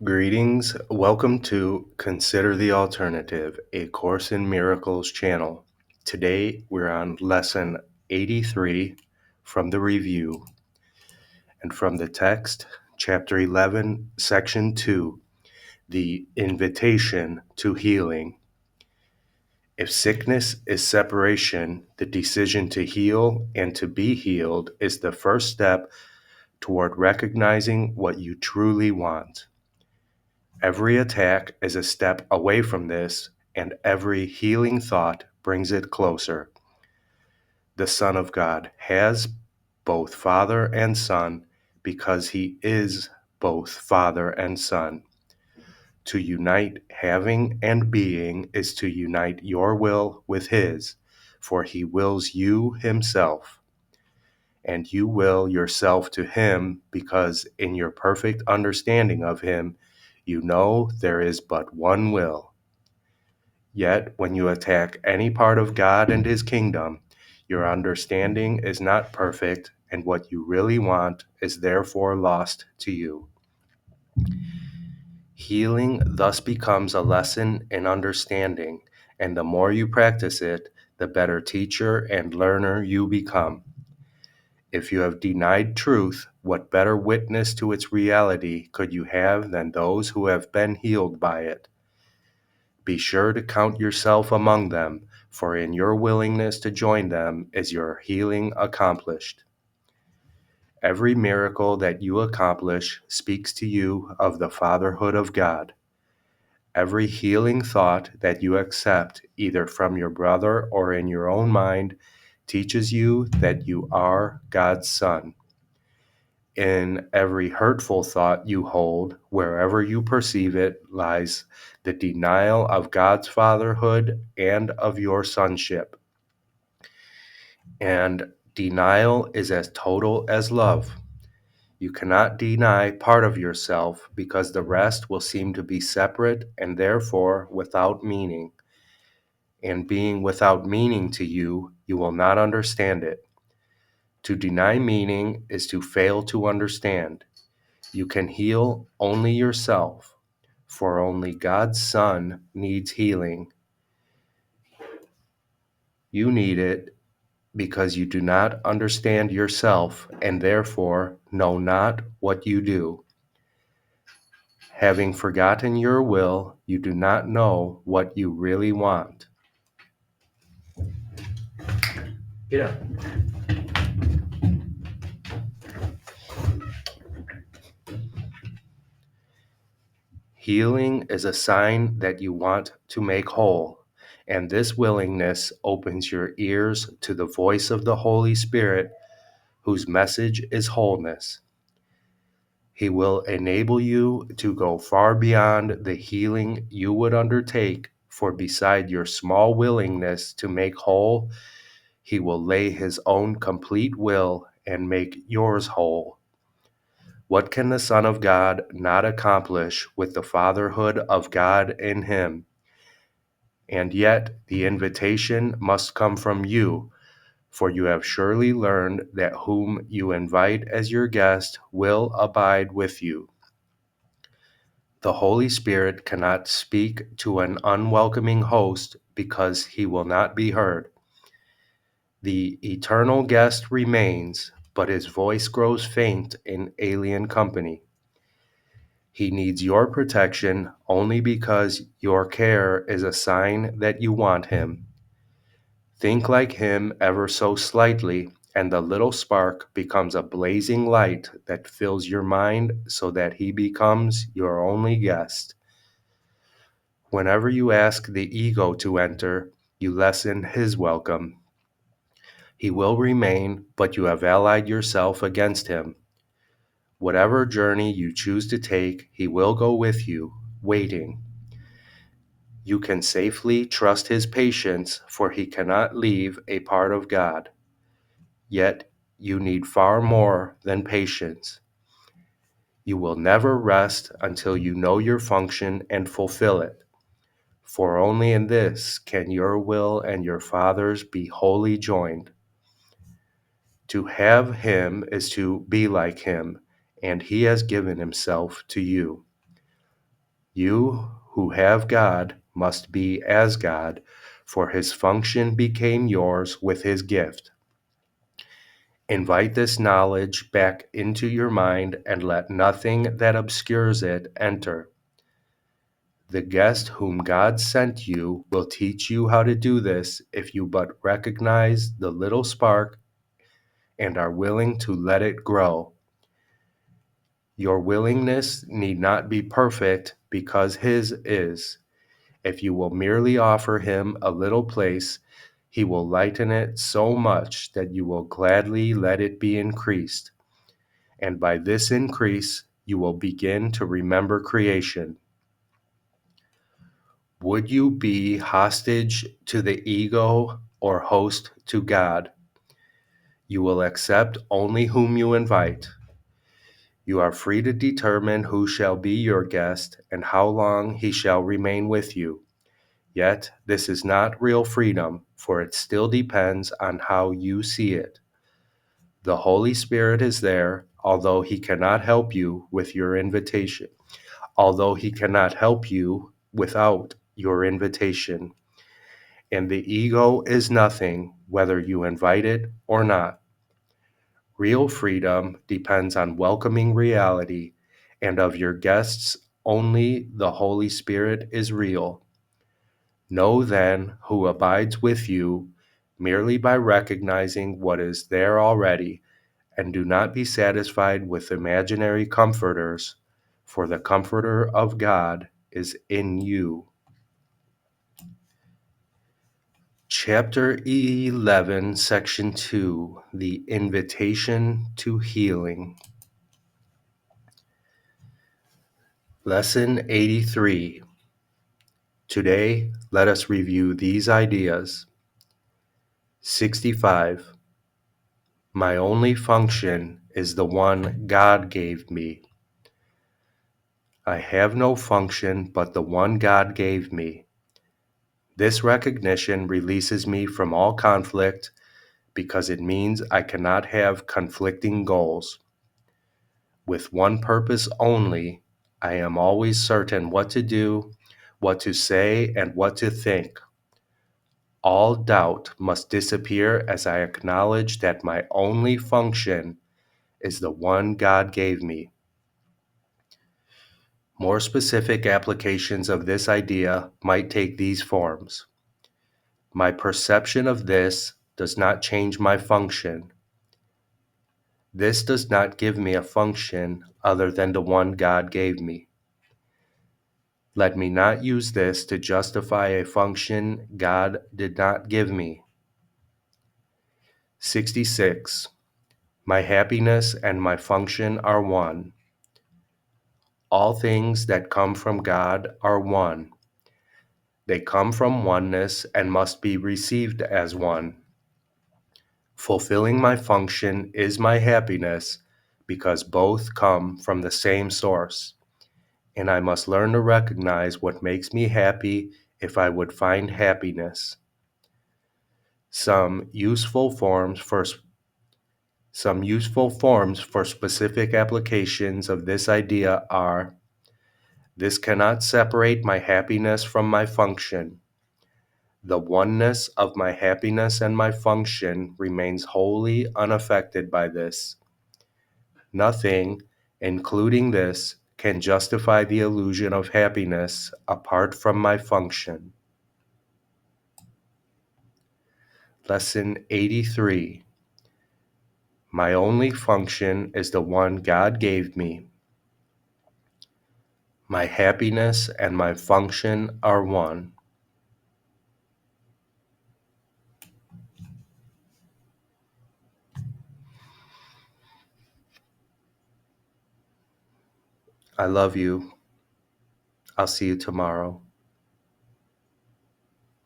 Greetings. Welcome to Consider the Alternative, a Course in Miracles channel. Today we're on lesson 83 from the review and from the text, chapter 11, section 2, the invitation to healing. If sickness is separation, the decision to heal and to be healed is the first step toward recognizing what you truly want. Every attack is a step away from this, and every healing thought brings it closer. The Son of God has both Father and Son because he is both Father and Son. To unite having and being is to unite your will with his, for he wills you himself. And you will yourself to him because in your perfect understanding of him, you know there is but one will. Yet, when you attack any part of God and his kingdom, your understanding is not perfect, and what you really want is therefore lost to you. Healing thus becomes a lesson in understanding, and the more you practice it, the better teacher and learner you become. If you have denied truth, what better witness to its reality could you have than those who have been healed by it? Be sure to count yourself among them, for in your willingness to join them is your healing accomplished. Every miracle that you accomplish speaks to you of the fatherhood of God. Every healing thought that you accept, either from your brother or in your own mind, teaches you that you are God's son. In every hurtful thought you hold, wherever you perceive it, lies the denial of God's fatherhood and of your sonship. And denial is as total as love. You cannot deny part of yourself because the rest will seem to be separate and therefore without meaning. And being without meaning to you, you will not understand it. To deny meaning is to fail to understand. You can heal only yourself, for only God's Son needs healing. You need it because you do not understand yourself and therefore know not what you do. Having forgotten your will, you do not know what you really want. Get up. Healing is a sign that you want to make whole, and this willingness opens your ears to the voice of the Holy Spirit, whose message is wholeness. He will enable you to go far beyond the healing you would undertake, for beside your small willingness to make whole, he will lay his own complete will and make yours whole. What can the Son of God not accomplish with the fatherhood of God in him? And yet the invitation must come from you, for you have surely learned that whom you invite as your guest will abide with you. The Holy Spirit cannot speak to an unwelcoming host because he will not be heard. The eternal guest remains, but his voice grows faint in alien company. He needs your protection only because your care is a sign that you want him. Think like him ever so slightly, and the little spark becomes a blazing light that fills your mind so that he becomes your only guest. Whenever you ask the ego to enter, you lessen his welcome. He will remain, but you have allied yourself against him. Whatever journey you choose to take, he will go with you, waiting. You can safely trust his patience, for he cannot leave a part of God. Yet you need far more than patience. You will never rest until you know your function and fulfill it. For only in this can your will and your Father's be wholly joined. To have him is to be like him, and he has given himself to you. You who have God must be as God, for his function became yours with his gift. Invite this knowledge back into your mind and let nothing that obscures it enter. The guest whom God sent you will teach you how to do this if you but recognize the little spark and are willing to let it grow. Your willingness need not be perfect because his is. If you will merely offer him a little place, he will lighten it so much that you will gladly let it be increased. And by this increase, you will begin to remember creation. Would you be hostage to the ego or host to God? You will accept only whom you invite. You are free to determine who shall be your guest and how long he shall remain with you. Yet this is not real freedom, for it still depends on how you see it. The Holy Spirit is there, although he cannot help you with your invitation, although he cannot help you without your invitation. And the ego is nothing, whether you invite it or not. Real freedom depends on welcoming reality, and of your guests, only the Holy Spirit is real. Know then who abides with you merely by recognizing what is there already, and do not be satisfied with imaginary comforters, for the Comforter of God is in you. Chapter 11, Section 2, The Invitation to Healing. Lesson 83. Today, let us review these ideas. 65. My only function is the one God gave me. I have no function but the one God gave me. This recognition releases me from all conflict because it means I cannot have conflicting goals. With one purpose only, I am always certain what to do, what to say, and what to think. All doubt must disappear as I acknowledge that my only function is the one God gave me. More specific applications of this idea might take these forms. My perception of this does not change my function. This does not give me a function other than the one God gave me. Let me not use this to justify a function God did not give me. 66. My happiness and my function are one. All things that come from God are one. They come from oneness and must be received as one. Fulfilling my function is my happiness because both come from the same source, and I must learn to recognize what makes me happy if I would find happiness. Some useful forms for specific applications of this idea are: this cannot separate my happiness from my function. The oneness of my happiness and my function remains wholly unaffected by this. Nothing, including this, can justify the illusion of happiness apart from my function. Lesson 83. My only function is the one God gave me. My happiness and my function are one. I love you. I'll see you tomorrow.